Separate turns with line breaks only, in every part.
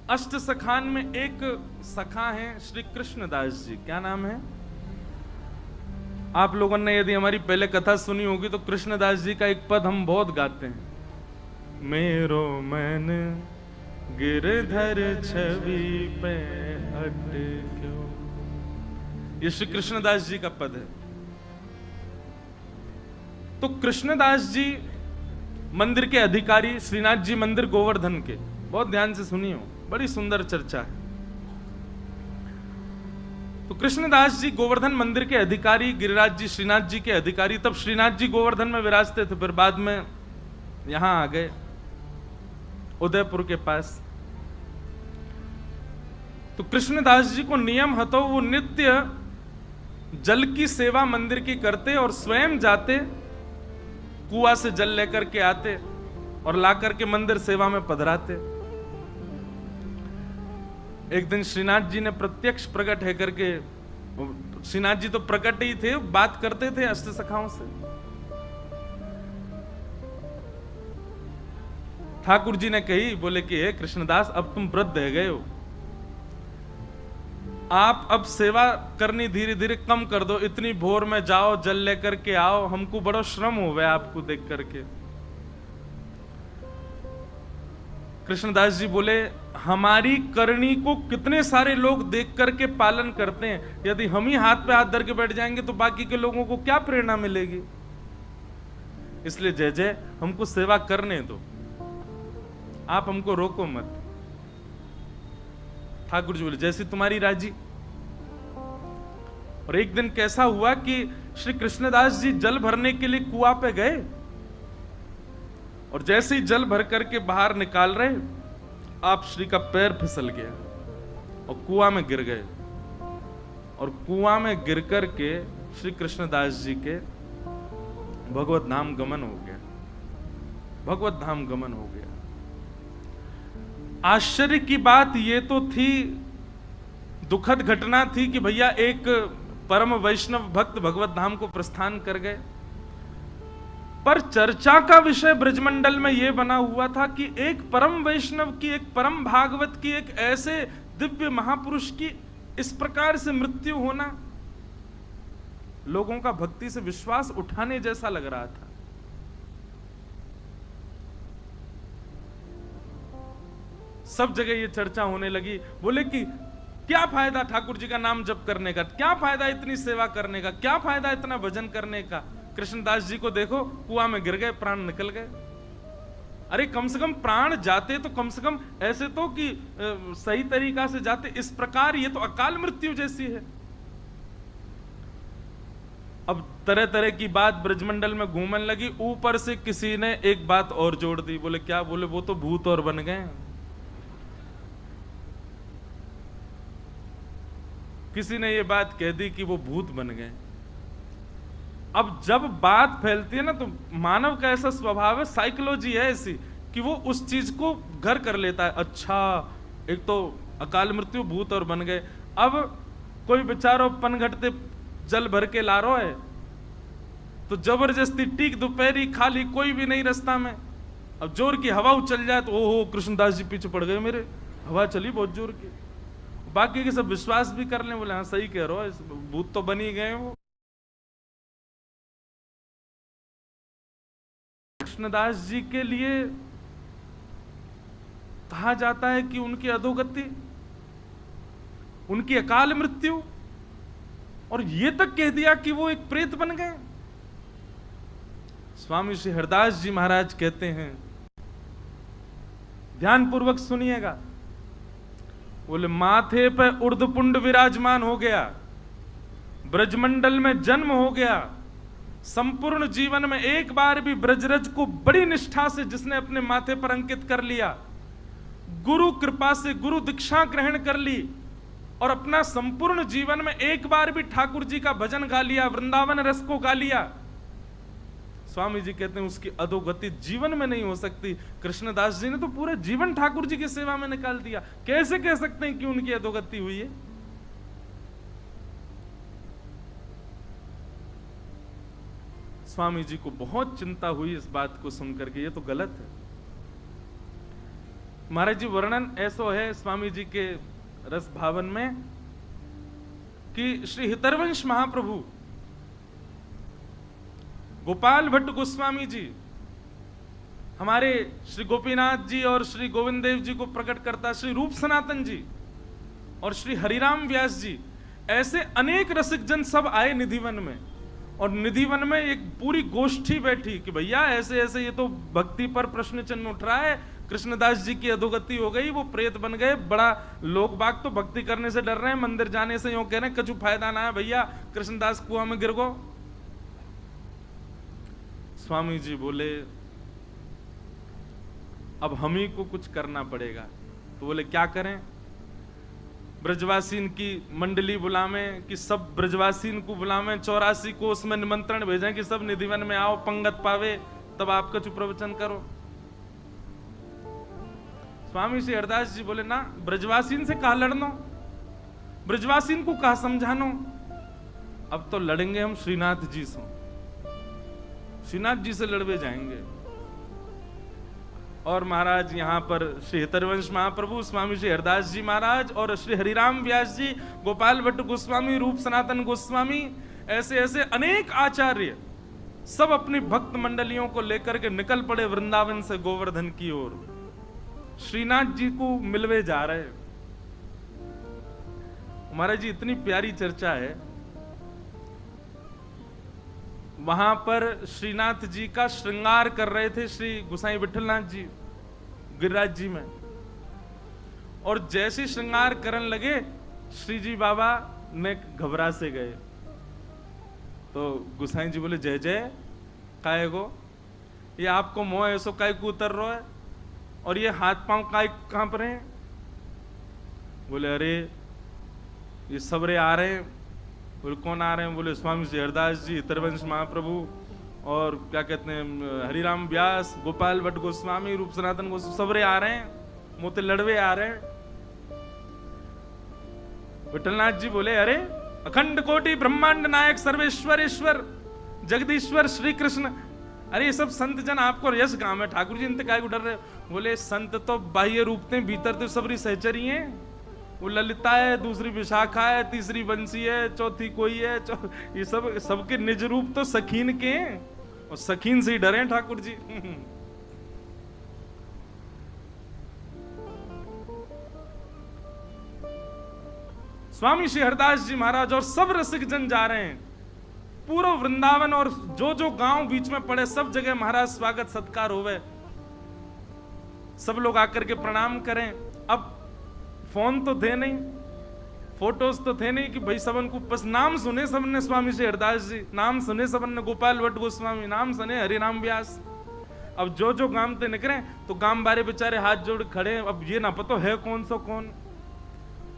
अष्ट सखान में एक सखा हैं श्री कृष्णदास जी। क्या नाम है? आप लोगों ने यदि हमारी पहले कथा सुनी होगी तो कृष्णदास जी का एक पद हम बहुत गाते हैं, मेरो मन गिरधर छवि पे अटक्यो। ये श्री कृष्णदास जी का पद है। तो कृष्णदास जी मंदिर के अधिकारी, श्रीनाथ जी मंदिर गोवर्धन के, बहुत ध्यान से सुनियो, बड़ी सुंदर चर्चा है। तो कृष्णदास जी गोवर्धन मंदिर के अधिकारी, गिरिराज जी श्रीनाथ जी के अधिकारी। तब श्रीनाथ जी गोवर्धन में विराजते थे, फिर बाद में यहां आ गए उदयपुर के पास। तो कृष्णदास जी को नियम हतो, वो नित्य जल की सेवा मंदिर की करते और स्वयं जाते, कुआं से जल लेकर के आते और लाकर के मंदिर सेवा में पधराते। एक दिन श्रीनाथ जी ने प्रत्यक्ष प्रकट है करके, श्रीनाथ जी तो प्रकट ही थे, बात करते थे अष्ट सखाओं से। ठाकुर जी ने कही, बोले कि हे कृष्णदास, अब तुम वृद्ध रह गए हो, आप अब सेवा करनी धीरे धीरे कम कर दो, इतनी भोर में जाओ जल लेकर के आओ, हमको बड़ा श्रम हो गया आपको देख करके। कृष्णदास जी बोले, हमारी करनी को कितने सारे लोग देख करके पालन करते हैं, यदि हम ही हाथ पे हाथ धर के बैठ जाएंगे तो बाकी के लोगों को क्या प्रेरणा मिलेगी। इसलिए जय जय, हमको सेवा करने दो, आप हमको रोको मत। ठाकुर जी बोले, जैसी तुम्हारी राजी। और एक दिन कैसा हुआ कि श्री कृष्णदास जी जल भरने के लिए कुआं पे गए और जैसे ही जल भर करके बाहर निकाल रहे, आप श्री का पैर फिसल गया और कुआं में गिर गए। और कुआं में गिर करके श्री कृष्णदास जी के भगवत धाम गमन हो गया, भगवत धाम गमन हो गया। आश्चर्य की बात ये तो थी, दुखद घटना थी कि भैया एक परम वैष्णव भक्त भगवत धाम को प्रस्थान कर गए, पर चर्चा का विषय ब्रजमंडल में यह बना हुआ था कि एक परम वैष्णव की, एक परम भागवत की, एक ऐसे दिव्य महापुरुष की इस प्रकार से मृत्यु होना लोगों का भक्ति से विश्वास उठाने जैसा लग रहा था। सब जगह ये चर्चा होने लगी। बोले कि क्या फायदा ठाकुर जी का नाम जप करने का, क्या फायदा इतनी सेवा करने का, क्या फायदा इतना भजन करने का। कृष्णदास जी को देखो, कुआं में गिर गए, प्राण निकल गए। अरे कम से कम प्राण जाते तो कम से कम ऐसे तो कि सही तरीका से जाते, इस प्रकार ये तो अकाल मृत्यु जैसी है। अब तरह तरह की बात ब्रजमंडल में घूमने लगी। ऊपर से किसी ने एक बात और जोड़ दी। बोले क्या? बोले वो तो भूत और बन गए। किसी ने ये बात कह दी कि वो भूत बन गए। अब जब बात फैलती है ना, तो मानव का ऐसा स्वभाव है, साइकोलॉजी है ऐसी कि वो उस चीज को घर कर लेता है। अच्छा, एक तो अकाल मृत्यु, भूत और बन गए। अब कोई बेचारो पनघटते जल भर के ला रहा है, तो जबरदस्ती टीक दोपहरी खाली, कोई भी नहीं रास्ता में। अब जोर की हवा उछल जाए तो ओहो कृष्णदास जी पीछे पड़ गए मेरे, हवा चली बहुत जोर की। बाकी के सब विश्वास भी कर लें, बोले हाँ सही कह रहे हो, भूत तो बन ही गए वो। कृष्णदास जी के लिए कहा जाता है कि उनकी अधोगति, उनकी अकाल मृत्यु, और ये तक कह दिया कि वो एक प्रेत बन गए। स्वामी श्री हरदास जी महाराज कहते हैं, ध्यान पूर्वक सुनिएगा। बोले माथे पे उर्धपुंड विराजमान हो गया, ब्रजमंडल में जन्म हो गया, संपूर्ण जीवन में एक बार भी ब्रजरज को बड़ी निष्ठा से जिसने अपने माथे पर अंकित कर लिया, गुरु कृपा से गुरु दीक्षा ग्रहण कर ली, और अपना संपूर्ण जीवन में एक बार भी ठाकुर जी का भजन गा लिया, वृंदावन रस को गा लिया, स्वामी जी कहते हैं उसकी अधोगति जीवन में नहीं हो सकती। कृष्णदास जी ने तो पूरे जीवन ठाकुर जी की सेवा में निकाल दिया, कैसे कह सकते हैं कि उनकी अधोगति हुई है? स्वामी जी को बहुत चिंता हुई इस बात को सुनकर के, ये तो गलत है। महाराज जी वर्णन ऐसो है स्वामी जी के रस भावन में कि श्री हितरवंश महाप्रभु गोपाल भट्ट गोस्वामी जी हमारे श्री गोपीनाथ जी और श्री गोविंद देव जी को प्रकट करता, श्री रूप सनातन जी और श्री हरिराम व्यास जी, ऐसे अनेक रसिक जन सब आए निधिवन में। और निधिवन में एक पूरी गोष्ठी बैठी कि भैया ऐसे ऐसे ये तो भक्ति पर प्रश्न चिन्ह उठ रहा है, कृष्णदास जी की अधोगति हो गई, वो प्रेत बन गए, बड़ा लोग बाग तो भक्ति करने से डर रहे हैं, मंदिर जाने से यूं कह रहे हैं कछु फायदा ना है भैया, कृष्णदास कुआं में गिर गो। स्वामी जी बोले अब हम ही को कुछ करना पड़ेगा। तो बोले क्या करें? ब्रजवासीन की मंडली बुलावें कि सब ब्रजवासीन को बुलावें, 84 को उसमें निमंत्रण भेजें कि सब निधिवन में आओ, पंगत पावे, तब आपका चुप प्रवचन करो। स्वामी श्री हरदास जी बोले ना, ब्रजवासीन से कहा लड़नो, ब्रजवासीन को कहा समझानो, अब तो लड़ेंगे हम श्रीनाथ जी से, श्रीनाथ जी से लड़वे जाएंगे। और महाराज यहाँ पर श्री हितरवंश महाप्रभु, स्वामी श्री हरदास जी महाराज और श्री हरिराम व्यास जी, गोपाल भट्ट गोस्वामी, रूप सनातन गोस्वामी, ऐसे ऐसे अनेक आचार्य सब अपनी भक्त मंडलियों को लेकर के निकल पड़े वृंदावन से गोवर्धन की ओर, श्रीनाथ जी को मिलवे जा रहे। महाराज जी इतनी प्यारी चर्चा है, वहां पर श्रीनाथ जी का श्रृंगार कर रहे थे श्री गुसाई विठलनाथ जी गिरिराज जी में, और जैसे श्रृंगार करने लगे श्री जी बाबा ने घबरा से गए। तो गुसाई जी बोले जय जय काय गो, ये आपको मोह ऐसो काय को उतर रहा है, और ये हाथ पांव काय कांप रहे हैं? बोले अरे ये सबरे आ रहे हैं। बोले कौन आ रहे हैं? बोले स्वामी श्री हरदास जी, हितरवंश महाप्रभु और क्या कहते हैं हरिराम व्यास, गोपाल भट्ट गोस्वामी, रूप सनातन गोस्वामी, सबरे आ रहे हैं, मोते लड़वे आ रहे हैं। विठलनाथ जी बोले अरे अखंड कोटि ब्रह्मांड नायक सर्वेश्वर ईश्वर जगदीश्वर श्री कृष्ण, अरे ये सब संत जन आपको यश गांव है, ठाकुर जी इनते काय को डर रहे? बोले संत तो बाह्य रूप थे, भीतर तो सबरी सहचरी हैं। वो ललिता है, दूसरी विशाखा है, तीसरी बंसी है, चौथी कोई है, ये सब सबके निज रूप तो सखीन के हैं, और सखीन से ही डरे ठाकुर जी। स्वामी श्री हरदास जी महाराज और सब रसिक जन जा रहे हैं, पूरा वृंदावन और जो जो गांव बीच में पड़े सब जगह महाराज स्वागत सत्कार होवे, सब लोग आकर के प्रणाम करें। अब फोन तो थे नहीं, फोटोज तो थे नहीं कि भाई सबन को बस नाम सुने सबने स्वामी श्री हरदास जी, नाम सुने सबन ने गोपाल भट्ट गोस्वामी, नाम सुने हरिराम व्यास। अब जो जो गांव ते निकले तो गांव बारे बेचारे हाथ जोड़ खड़े, अब ये ना पता है कौन सो कौन।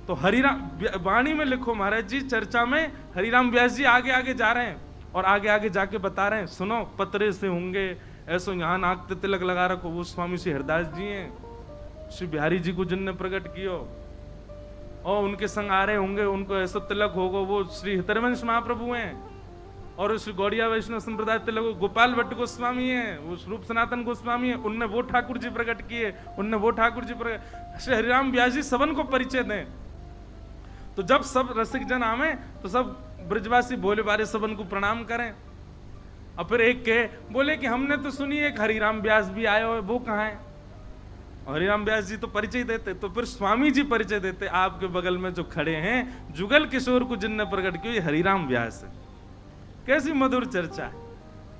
तो हरिराम वाणी में लिखो महाराज जी, चर्चा में हरिराम व्यास जी आगे आगे जा रहे हैं और आगे आगे जाके बता रहे हैं, सुनो पतरे से होंगे ऐसो, यहाँ नाक तिलक लगा रखो, वो स्वामी श्री हरदास जी हैं, श्री बिहारी जी को जिनने प्रकट कियो, और उनके संग आ रहे होंगे, उनको ऐसा तिलक होगा, वो श्री हितरवंश महाप्रभु हैं, और श्री गौड़िया वैष्णव संप्रदाय तिलक गोपाल भट्ट गोस्वामी हैं, वो रूप सनातन गोस्वामी हैं, उनने वो ठाकुर जी प्रकट किए, उनने वो ठाकुर जी प्रकट, श्री हरिराम व्यास जी सबन को परिचय दें। तो जब सब रसिक जन आवे तो सब ब्रजवासी भोले बारे सबन को प्रणाम करें। और फिर एक के बोले कि हमने तो सुनी एक हरिराम व्यास भी आए हो, वो कहाँ है? हरिराम व्यास जी तो परिचय देते, तो फिर स्वामी जी परिचय देते, आपके बगल में जो खड़े हैं जुगल किशोर को जिनने प्रकट किया, ये हरिराम व्यास है। कैसी मधुर चर्चा है,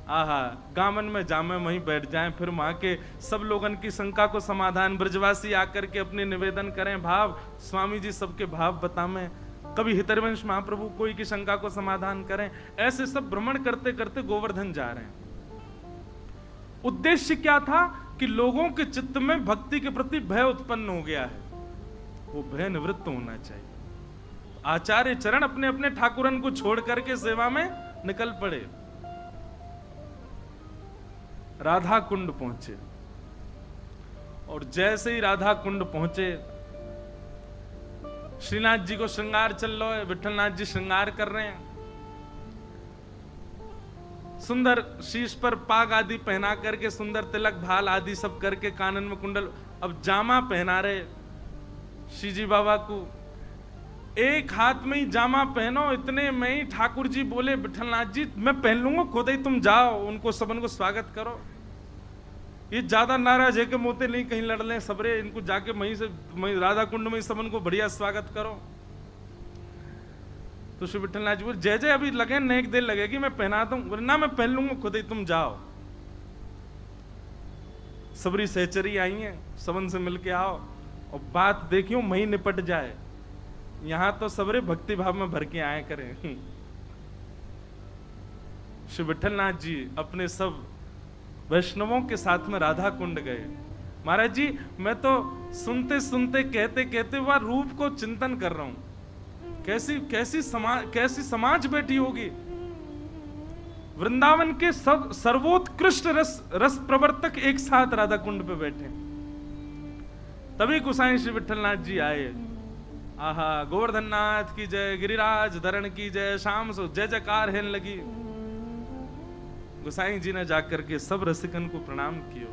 आहा, गामन में जामे वहीं बैठ जाएं, फिर वहां के सब लोगन की शंका को समाधान ब्रजवासी आकर के अपने निवेदन करें, भाव स्वामी जी सबके भाव बतावें, कभी हितरवंश महाप्रभु कोई की शंका को समाधान करें। ऐसे सब भ्रमण करते करते गोवर्धन जा रहे हैं। उद्देश्य क्या था कि लोगों के चित्त में भक्ति के प्रति भय उत्पन्न हो गया है, वो भय निवृत्त होना चाहिए। आचार्य चरण अपने अपने ठाकुरन को छोड़ करके सेवा में निकल पड़े। राधा कुंड पहुंचे, और जैसे ही राधा कुंड पहुंचे, श्रीनाथ जी को श्रृंगार चल रहा है, विठलनाथ जी श्रृंगार कर रहे हैं, सुंदर शीश पर पाग आदि पहना करके, सुंदर तिलक भाल आदि सब करके, कानन में कुंडल, अब जामा पहना रहे श्रीजी बाबा को, एक हाथ में ही जामा पहनो, इतने में ही ठाकुर जी बोले विठलनाथ जी मैं पहन लूंगा खुद ही, तुम जाओ उनको सबन को स्वागत करो। ये ज्यादा नाराज है कि मोते नहीं कहीं लड़ लें सबरे, इनको जाके वहीं से राधा कुंड में सबन को बढ़िया स्वागत करो। तो श्री विठलनाथ जी बोले जय जय अभी लगे न एक देर लगेगी, मैं पहना दूं। ना मैं पहन लूंगा खुद ही, तुम जाओ। सबरी सहचरी आई है, सबन से मिलके आओ और बात देखियो वहीं निपट जाए। यहां तो सबरे भक्ति भाव में भर के आए करें। श्री विठलनाथ जी अपने सब वैष्णवों के साथ में राधा कुंड गए। महाराज जी मैं तो सुनते सुनते कहते कहते वह रूप को चिंतन कर रहा हूं, कैसी समाज बैठी होगी। वृंदावन के सब सर्वोत्कृष्ट रस प्रवर्तक एक साथ राधा कुंड पे बैठे। तभी गोसाई श्री विठलनाथ जी आए। आहा गोवर्धन नाथ की जय, गिरिराज धरण की जय, शाम सो जय जयकार हेन लगी। गोसाई जी ने जाकर के सब रसिकन को प्रणाम कियो,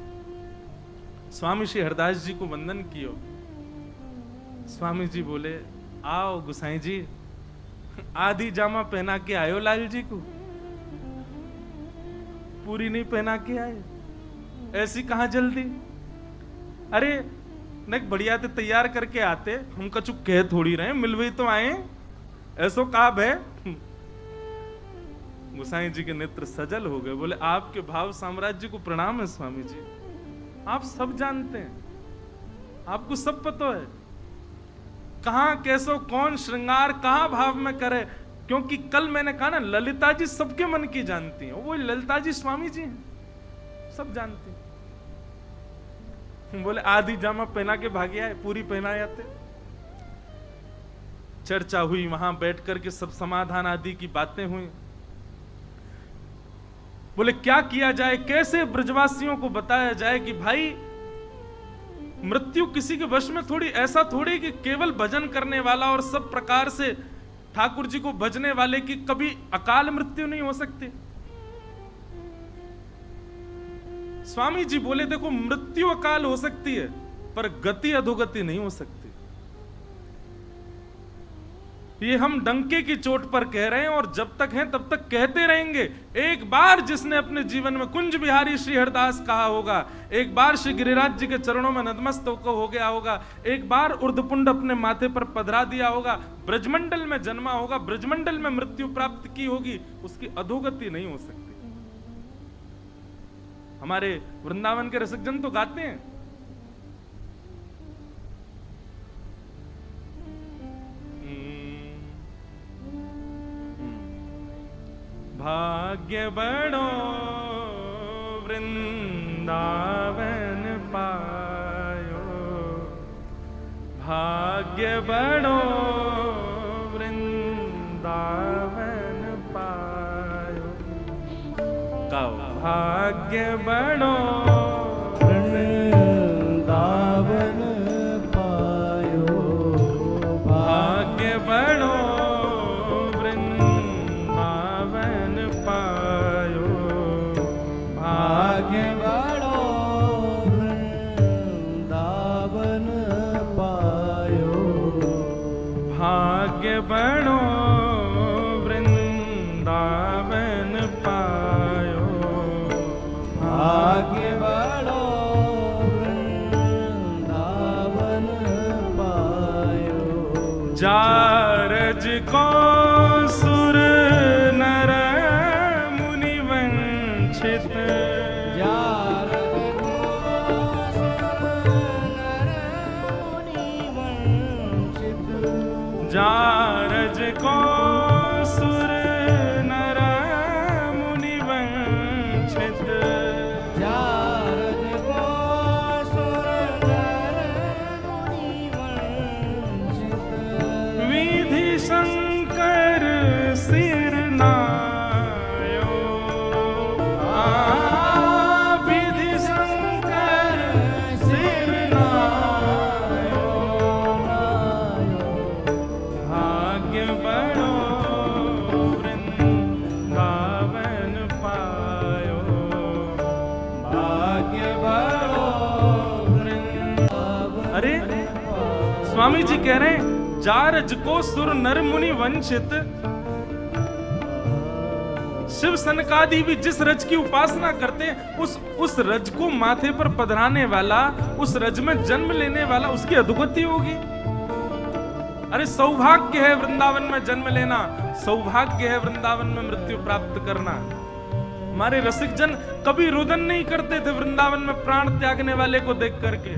स्वामी श्री हरदास जी को वंदन कियो। स्वामी जी बोले आओ गोसाई जी, आधी जामा पहना के आयो लाल जी को, पूरी नहीं पहना के आए, ऐसी कहां जल्दी। अरे नहीं बढ़िया ते तैयार करके आते, हम कछु कह थोड़ी रहे, मिलवे तो आए, ऐसो काब है। गोसाई जी के नेत्र सजल हो गए, बोले आपके भाव साम्राज्य को प्रणाम है स्वामी जी, आप सब जानते हैं, आपको सब पता है कहां कैसो कौन श्रृंगार कहां भाव में करे। क्योंकि कल मैंने कहा ना ललिता जी सबके मन की जानती हैं, वो ललिता जी स्वामी जी हैं, सब जानती हैं। बोले आधी जामा पहना के भागे आए, पूरी पहना जाते। चर्चा हुई, वहां बैठ करके सब समाधान आदि की बातें हुई। बोले क्या किया जाए, कैसे ब्रजवासियों को बताया जाए कि भाई मृत्यु किसी के वश में थोड़ी, ऐसा थोड़ी कि केवल भजन करने वाला और सब प्रकार से ठाकुर जी को भजने वाले की कभी अकाल मृत्यु नहीं हो सकती। स्वामी जी बोले देखो मृत्यु अकाल हो सकती है पर गति अधोगति नहीं हो सकती। ये हम डंके की चोट पर कह रहे हैं और जब तक हैं तब तक कहते रहेंगे। एक बार जिसने अपने जीवन में कुंज बिहारी श्री हरदास कहा होगा, एक बार श्री गिरिराज जी के चरणों में नतमस्तक हो गया होगा, एक बार उर्धपुंड अपने माथे पर पधरा दिया होगा, ब्रजमंडल में जन्मा होगा, ब्रजमंडल में मृत्यु प्राप्त की होगी, उसकी अधोगति नहीं हो सकती। हमारे वृंदावन के रसिकजन तो गाते हैं, भाग्य बड़ो वृंदावन पायो, भाग्य बड़ो वृंदावन पायो, गाओ भाग्य बड़ो वृंदावन पायो, भाग्य बड़ो बड़ो वृंदावन पायो, भाग्य बड़ो वृंदावन पायो। जारज को सुर नर मुनि वंचित, जारज को सुर नर मुनि वंचित, जारज को सुर नर मुनि वंचित, जारज को सुर नर मुनि वंचित, विधि शंकर सिर नायो, विधि शंकर सिर नायो, भाग्य बड़ो जी कह रहे हैं, जारज को सुर नर मुनि वंचित, शिव सनकादि भी जिस रज की उपासना करते हैं, उस रज को माथे पर पधराने वाला, उस रज में जन्म लेने वाला, उसकी अधोगति होगी। अरे सौभाग्य है वृंदावन में जन्म लेना, सौभाग्य है वृंदावन में मृत्यु प्राप्त करना। हमारे रसिक जन कभी रुदन नहीं करते थे वृंदावन में प्राण त्यागने वाले को देख करके,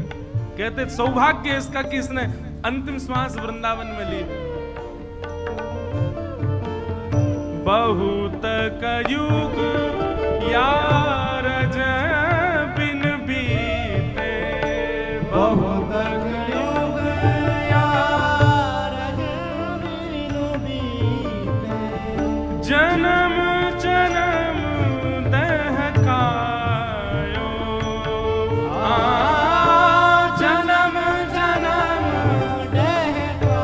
कहते सौभाग्य है इसका कि इसने अंतिम श्वास वृंदावन में ली। बहुत कयुग यार बिन बीते, बहुत कयुग यार बिन बीते, जन्म जन्म दहकायो, जन्म जन्म दहकायो,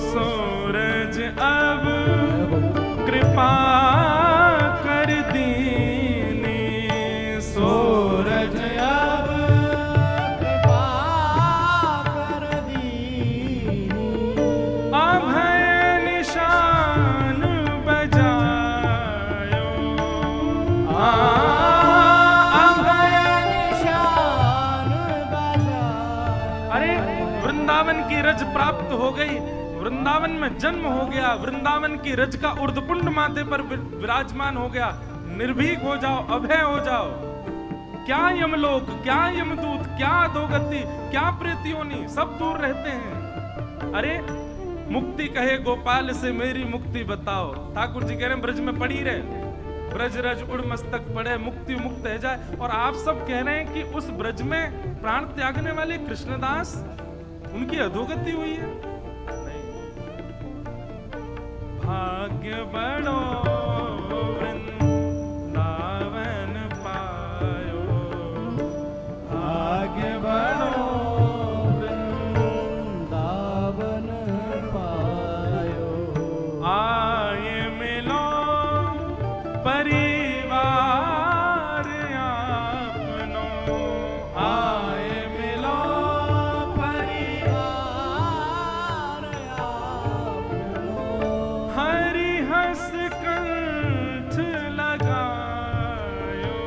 सूरज अब कृपा कर दीनी, सूरज अब कृपा कर दीनी, अभय निशान बजायो, अभय निशान बजायो। अरे वृंदावन की रज प्राप्त हो गई, वृंदावन में जन्म हो गया, वृंदावन की रज का उर्ध्वपुंड माथे पर विराजमान हो गया। निर्भीक हो जाओ, अभय हो जाओ। क्या यमलोक, क्या यमदूत, क्या अधोगति, क्या प्रेतियोनी, सब दूर रहते हैं। अरे मुक्ति कहे गोपाल से मेरी मुक्ति बताओ। ठाकुर जी कह रहे हैं ब्रज में पड़ी रहे, ब्रज रज उड़ मस्तक पड़े, मुक्ति मुक्त है जाए। और आप सब कह रहे हैं कि उस ब्रज में प्राण त्यागने वाले कृष्णदास, उनकी अधोगति हुई है। भाग्य बड़ो वृंदावन पायो, भाग्य बड़ो वृंदावन पायो, आए मिलो परिवार आपनो, आए मिलो परिवार आपनो, हरि हस कंठ लगायो,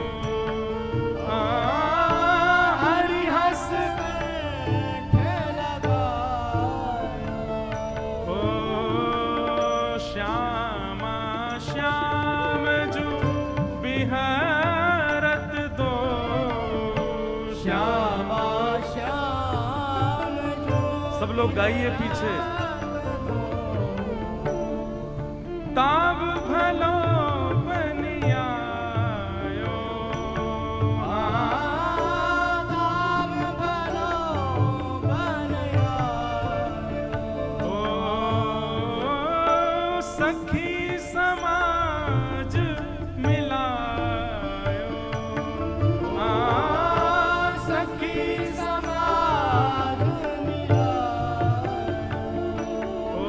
हरि हस कंठ लगायो, ओ श्यामा श्याम जो बिहरत दो, श्यामा श्याम जो। सब लोग गाइए पीछे। ताब भलो बनियायो, ताब भलो बनियायो, ओ सखी समाज मिलायो, सखी समाज मिलायो, ओ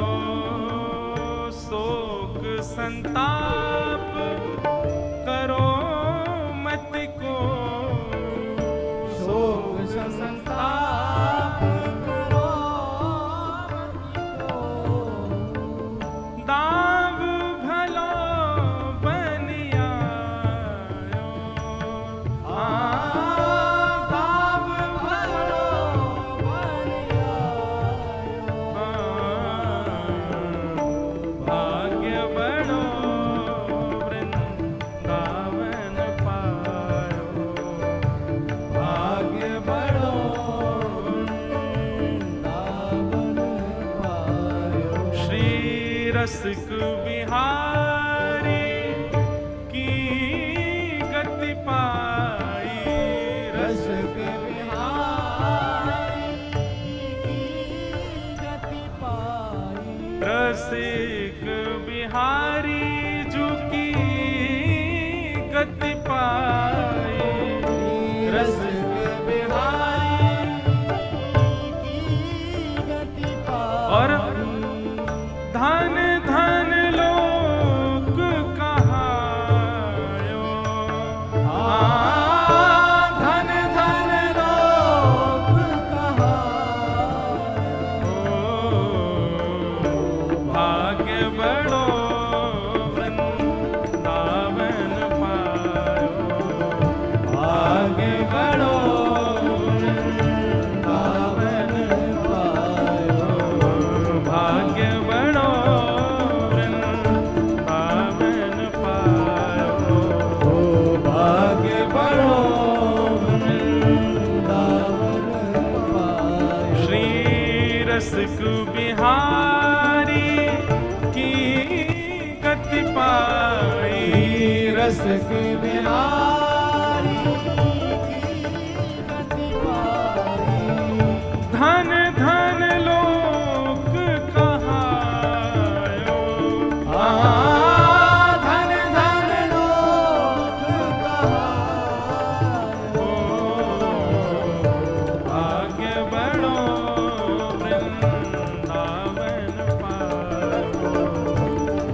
शोक संताप करो मत को, शोक संताप करो मत को, दाव भलो बनियायो, दाव भलो बनियायो, भाग्य बड़ो वृंदावन पायो, भाग्य बड़ो वृंदावन पायो। श्री रसिक बिहारी की गति पाई, रसिक बिहारी की गति पाई, रसिक बिहारी जो की गति पाई, रसिक बिहारी की गति पाई। और धन धन लोक कहायो, धन धन लोक रसिक बिहारी की गति पाई,
रसिक बिहारी की गति पाई।
धन धन लोक कहायो,
धन धन लोक कहायो।
भाग्य बड़ो वृंदावन पायो,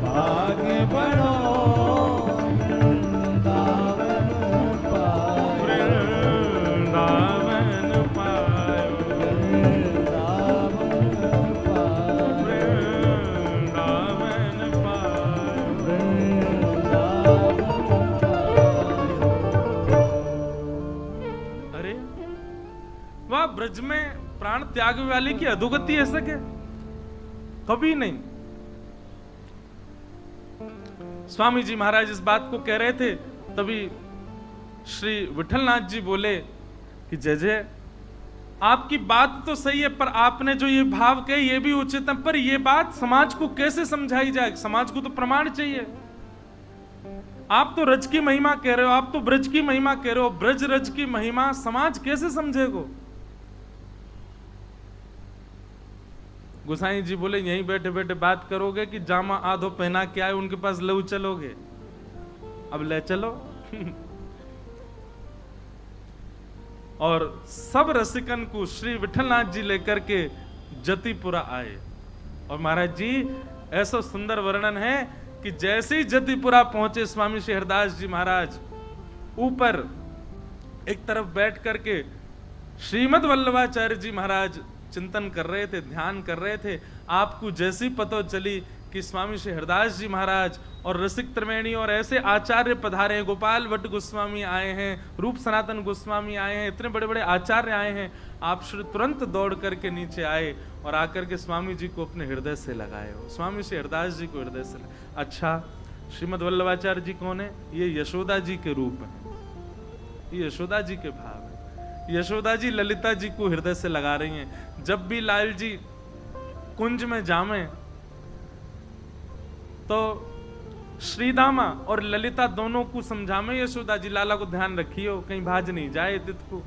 भाग्य बड़ो वृंदावन पायो।
वृंदावन पायो, वृंदावन पायो। अरे वाह, ब्रज में प्राण त्याग वाले की अधोगति ऐसा क्या? कभी नहीं। स्वामी जी महाराज इस बात को कह रहे थे, तभी श्री विठलनाथ जी बोले कि जय जय, आपकी बात तो सही है, पर आपने जो ये भाव कहे ये भी उचित है, पर ये बात समाज को कैसे समझाई जाए? समाज को तो प्रमाण चाहिए। आप तो रज की महिमा कह रहे हो, आप तो ब्रज की महिमा कह रहे हो, ब्रज रज की महिमा समाज कैसे समझेगो? गोसाई जी बोले यहीं बैठे बैठे बात करोगे कि जामा आधो पहना के आए उनके पास लऊ चलोगे? अब ले चलो। और सब रसिकन को श्री विठलनाथ जी लेकर के जतिपुरा आए। और महाराज जी ऐसा सुंदर वर्णन है कि जैसे ही जतिपुरा पहुंचे स्वामी श्री हरदास जी महाराज ऊपर एक तरफ बैठ करके श्रीमद वल्लभाचार्य जी महाराज चिंतन कर रहे थे, ध्यान कर रहे थे। आपको जैसी पता चली कि स्वामी श्री हरदास जी महाराज और रसिक त्रिवेणी और ऐसे आचार्य पधारे हैं, गोपाल भट्ट गोस्वामी आए हैं, रूप सनातन गोस्वामी आए हैं, इतने बड़े बड़े आचार्य आए हैं, आप श्री तुरंत दौड़ करके नीचे आए और आकर के स्वामी जी को अपने हृदय से लगाए हो। स्वामी श्री हरदास जी को हृदय से अच्छा, श्रीमद वल्लभाचार्य जी कौन है? ये यशोदा जी के रूप है, ये यशोदा जी के भाव है। यशोदा जी ललिता जी को हृदय से लगा रही हैं। जब भी लाल जी कुंज में जामे तो श्रीदामा और ललिता दोनों को समझामे, यशोदा जी लाला को ध्यान रखियो कहीं भाज नहीं जाए तित को।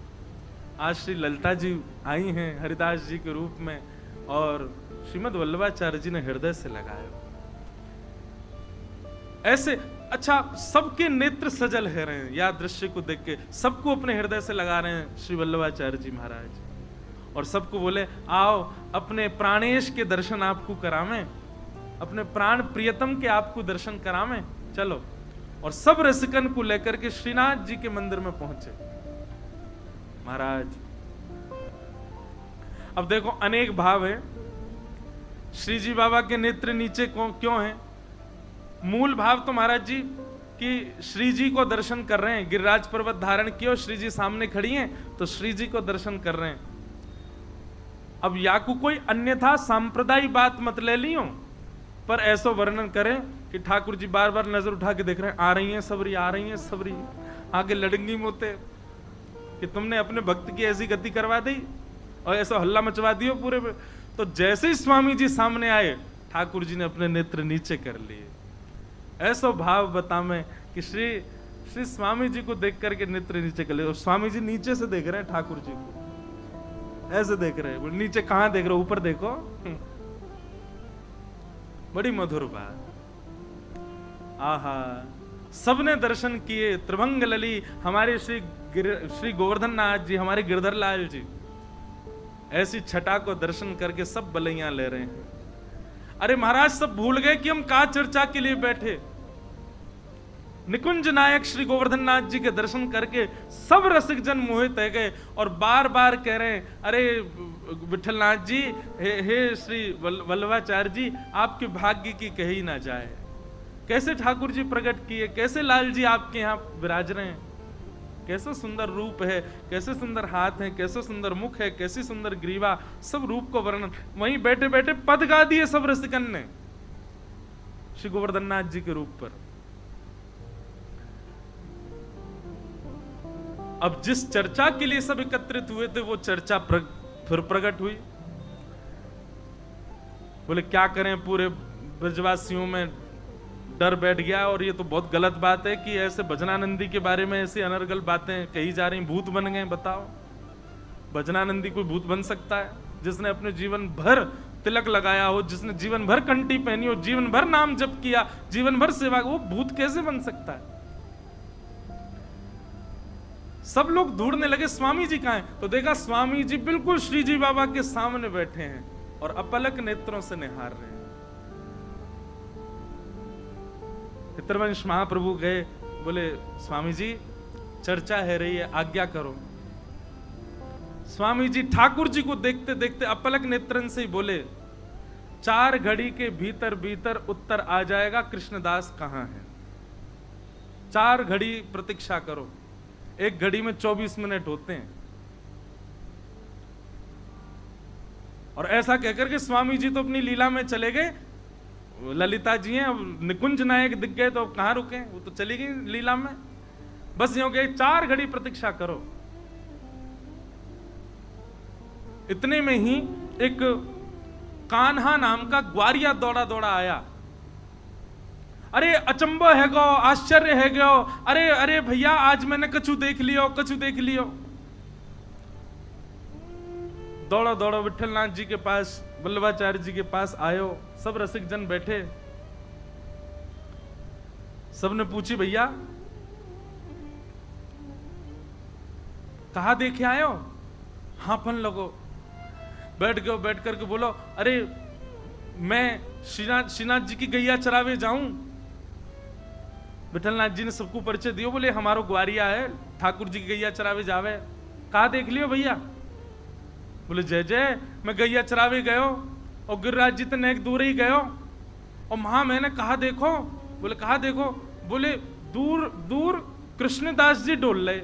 आज श्री ललिता जी आई हैं हरिदास जी के रूप में और श्रीमद वल्लभाचार्य जी ने हृदय से लगाया ऐसे। अच्छा, सबके नेत्र सजल है रहे हैं या दृश्य को देख के, सबको अपने हृदय से लगा रहे हैं श्री वल्लभाचार्य जी महाराज और सबको बोले आओ अपने प्राणेश के दर्शन आपको करावें, अपने प्राण प्रियतम के आपको दर्शन करावें, चलो। और सब रसिकन को लेकर के श्रीनाथ जी के मंदिर में पहुंचे महाराज। अब देखो अनेक भाव है। श्री जी बाबा के नेत्र नीचे क्यों हैं? मूल भाव तो महाराज जी कि श्री जी को दर्शन कर रहे हैं, गिरिराज पर्वत धारण किया, श्री जी सामने खड़ी हैं तो श्री जी को दर्शन कर रहे हैं। अब या को कोई अन्यथा सांप्रदायिक बात मत ले लियो, पर ऐसा वर्णन करें कि ठाकुर जी बार बार नजर उठा के देख रहे हैं, आ रही हैं सबरी, आ रही हैं सबरी, आगे लड़ेंगी मोते कि तुमने अपने भक्त की ऐसी गति करवा दी और ऐसा हल्ला मचवा दियो पूरे पे। तो जैसे ही स्वामी जी सामने आए ठाकुर जी ने अपने नेत्र नीचे कर लिए। ऐसा भाव बता मैं कि श्री स्वामी जी को देख करके नेत्र नीचे कर लिए और स्वामी जी नीचे से देख रहे हैं ठाकुर जी को, ऐसे देख रहे हैं। नीचे कहां देख रहे हो? ऊपर देखो। बड़ी मधुर बात। आहा, सबने दर्शन किए। त्रिभंग लली हमारे श्री गोवर्धन नाथ जी, हमारे गिरधर लाल जी, ऐसी छटा को दर्शन करके सब बलैया ले रहे हैं। अरे महाराज सब भूल गए कि हम का चर्चा के लिए बैठे। निकुंज नायक श्री गोवर्धन नाथ जी के दर्शन करके सब रसिक जन मोहित है गए और बार बार कह रहे हैं, अरे विठलनाथ जी, हे श्री वल्लभाचार्य जी, आपके भाग्य की कही ना जाए। कैसे ठाकुर जी प्रकट किए, कैसे लाल जी आपके यहाँ विराज रहे हैं, कैसा सुंदर रूप है, कैसे सुंदर हाथ है, कैसे सुंदर मुख है, कैसी सुंदर ग्रीवा, सब रूप को वर्णन। वहीं बैठे बैठे पद गा दिए सब रसिकन ने श्री गोवर्धन नाथ जी के रूप पर। अब जिस चर्चा के लिए सब एकत्रित हुए थे वो चर्चा फिर प्रकट हुई। बोले क्या करें, पूरे ब्रजवासियों में डर बैठ गया। और ये तो बहुत गलत बात है कि ऐसे भजनानंदी के बारे में ऐसी अनर्गल बातें कही जा रही, भूत बन गए। बताओ, भजनानंदी कोई भूत बन सकता है? जिसने अपने जीवन भर तिलक लगाया हो, जिसने जीवन भर कंठी पहनी हो, जीवन भर नाम जप किया, जीवन भर सेवा, वो भूत कैसे बन सकता है? सब लोग ढूंढने लगे स्वामी जी कहां हैं, तो देखा स्वामी जी बिल्कुल श्री जी बाबा के सामने बैठे हैं और अपलक नेत्रों से निहार रहे हैं। पितरवंश महाप्रभु गए, बोले स्वामी जी चर्चा है रही है, आज्ञा करो। स्वामी जी ठाकुर जी को देखते देखते अपलक नेत्रन से ही बोले, 4 घड़ी के भीतर भीतर उत्तर आ जाएगा कृष्णदास कहां है। 4 घड़ी प्रतीक्षा करो, 1 घड़ी में 24 मिनट होते हैं। और ऐसा कहकर के स्वामी जी तो अपनी लीला में चले गए। ललिता जी हैं, अब निकुंज नायक दिख गए तो अब कहां रुके, वो तो चली गई लीला में। बस यूं कहे 4 घड़ी प्रतीक्षा करो। इतने में ही एक कान्हा नाम का ग्वारिया दौड़ा दौड़ा आया। अरे अचंबो है गो, आश्चर्य है गो, अरे अरे भैया आज मैंने कछु देख लियो, कछु देख लियो। दौड़ो दौड़ो विठलनाथ जी के पास, वल्लभाचार्य जी के पास आयो। सब रसिक जन बैठे, सबने पूछी भैया कहा देखे आयो? हाँ पन लगो। बैठ गए, बैठ करके बोलो, अरे मैं श्रीनाथ जी की गैया चरावे जाऊं। विठलनाथ जी ने सबको परिचय दियो, बोले हमारो ग्वारिया है, ठाकुर जी की गैया चरावे जावे। कहा देख लियो भैया? बोले जय जय, मैं गैया चरावे गयो और गिरिराज जी तो नेक दूर ही गयो और वहां मैंने कहा देखो। बोले कहा देखो? बोले दूर दूर कृष्णदास जी डोल रहे।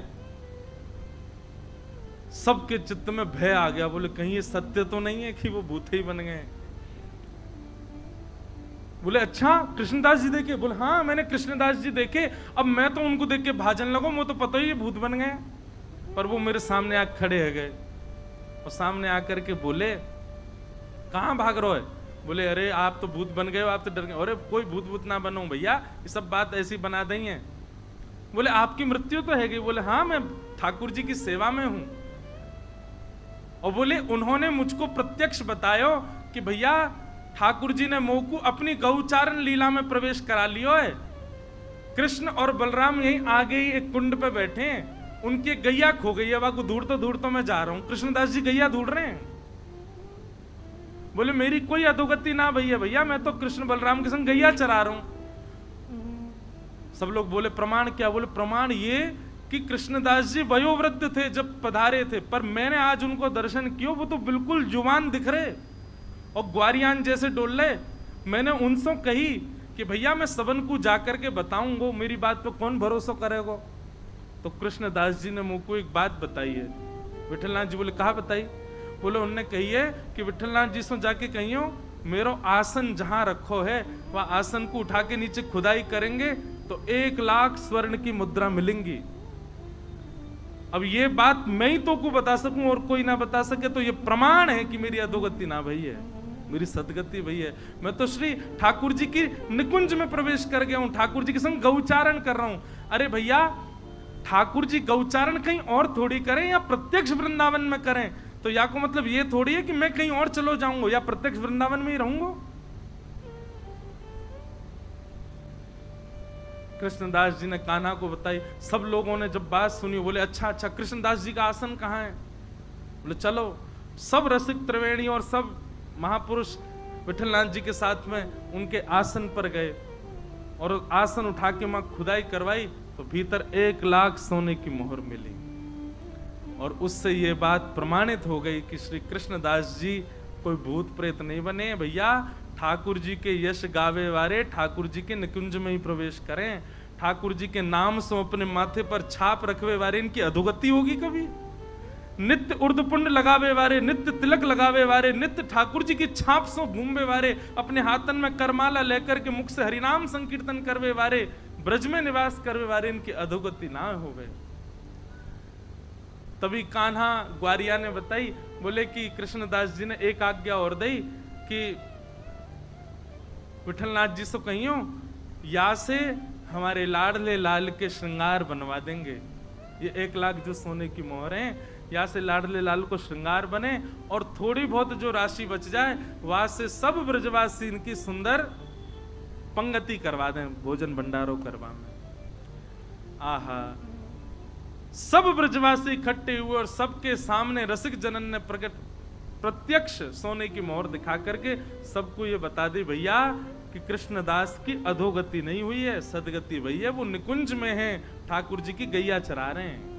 सबके चित्त में भय आ गया। बोले कहीं ये सत्य तो नहीं है कि वो भूत ही बन गए? बोले अच्छा कृष्णदास जी देखे? बोले हाँ मैंने कृष्णदास जी देखे। अब मैं तो उनको देख के भाजन लगो, वो तो पता ही है भूत बन गए। पर वो मेरे सामने आकर खड़े है गए और सामने आकर के बोले कहां भाग रहे हो? बोले अरे आप तो भूत बन गए हो, आप तो डर गए। अरे कोई भूत भूत ना बनो भैया, ये सब बात ऐसी बना दी है। बोले आपकी मृत्यु तो है गई? बोले हाँ मैं ठाकुर जी की सेवा में हूं। और बोले उन्होंने मुझको प्रत्यक्ष बतायो कि भैया ठाकुर जी ने मोकू अपनी गौचारण लीला में प्रवेश करा लियो है। कृष्ण और बलराम यहीं आगे ही एक कुंड पे बैठे हैं, उनकी गैया खो गई है, वाकू ढूंढ तो मैं जा रहा हूं। कृष्णदास जी गैया ढूंढ रहे हैं। बोले मेरी कोई अधोगति ना भैया, भैया मैं तो कृष्ण बलराम के संग गैया चरा रहा हूं। सब लोग बोले प्रमाण क्या? बोले प्रमाण ये कि कृष्णदास जी वयोवृद्ध थे जब पधारे थे, पर मैंने आज उनको दर्शन किया, वो तो बिल्कुल जुवान दिख रहे और ग्वारियान जैसे डोल रहे। मैंने उनसे कही कि भैया मैं सबन को जाकर के बताऊंगा, मेरी बात पे कौन भरोसा करेगा? तो कृष्णदास जी ने मुझको एक बात बताई है। विठलनाथ जी बोले कहा बताई? बोले उनने कही है कि विठलनाथ जी से जाके कहियो मेरो आसन जहां रखो है वह आसन को उठा के नीचे खुदाई करेंगे तो 1 लाख स्वर्ण की मुद्रा मिलेंगी। अब ये बात मैं ही तो को बता सकूं और कोई ना बता सके, तो ये प्रमाण है कि मेरी अधोगति ना भई है, मेरी सदगति भई है। मैं तो श्री ठाकुर जी की निकुंज में प्रवेश कर गया हूं, ठाकुर जी के संग गौचारण कर रहा हूं। अरे भैया ठाकुर जी गौचारण कहीं और थोड़ी करें या प्रत्यक्ष वृंदावन में करें, तो या को मतलब ये थोड़ी है कि मैं कहीं और चलो जाऊंगा या प्रत्यक्ष वृंदावन में ही रहूंगा। कृष्णदास जी ने कान्हा को बताई। सब लोगों ने जब बात सुनी बोले अच्छा अच्छा कृष्णदास जी का आसन कहाँ है? बोले चलो। सब रसिक त्रिवेणी और सब महापुरुष विठलनाथ जी के साथ में उनके आसन पर गए और आसन उठा के मां खुदाई करवाई तो भीतर 1 लाख सोने की मोहर मिली। और उससे ये बात प्रमाणित हो गई कि श्री कृष्णदास जी कोई भूत प्रेत नहीं बने भैया। ठाकुर जी के यश गावे वारे ठाकुर जी के निकुंज में ही प्रवेश करें। ठाकुर जी के नाम से अपने माथे पर छाप रखवे वारे इनकी अधोगति होगी कभी? नित्य उर्दपुंड लगावे वारे, नित्य तिलक लगावे वारे, नित्य ठाकुर जी की छाप से घूमवे वारे, अपने हाथन में करमाला लेकर के मुख से हरिनाम संकीर्तन करवे वारे, ब्रज में निवास करवे वारे, इनकी अधोगति ना होवे। तभी कान्हा ग्वारिया ने बताई, बोले कि कृष्णदास जी ने एक आज्ञा और दी कि विठलनाथ जी से कहियो या से हमारे लाडले लाल के श्रृंगार बनवा देंगे। ये 1 लाख जो सोने की मोहर है, या से लाडले लाल को श्रृंगार बने और थोड़ी बहुत जो राशि बच जाए वहां से सब ब्रजवासी इनकी सुंदर पंगति करवा दें, भोजन भंडारों करवा में। आहा, सब ब्रजवासी इकट्ठे हुए और सबके सामने रसिक जनन ने प्रत्यक्ष सोने की मोहर दिखा करके सबको ये बता दी, भैया कि कृष्णदास की अधोगति नहीं हुई है, सदगति हुई है। वो निकुंज में है, ठाकुर जी की गैया चरा रहे हैं।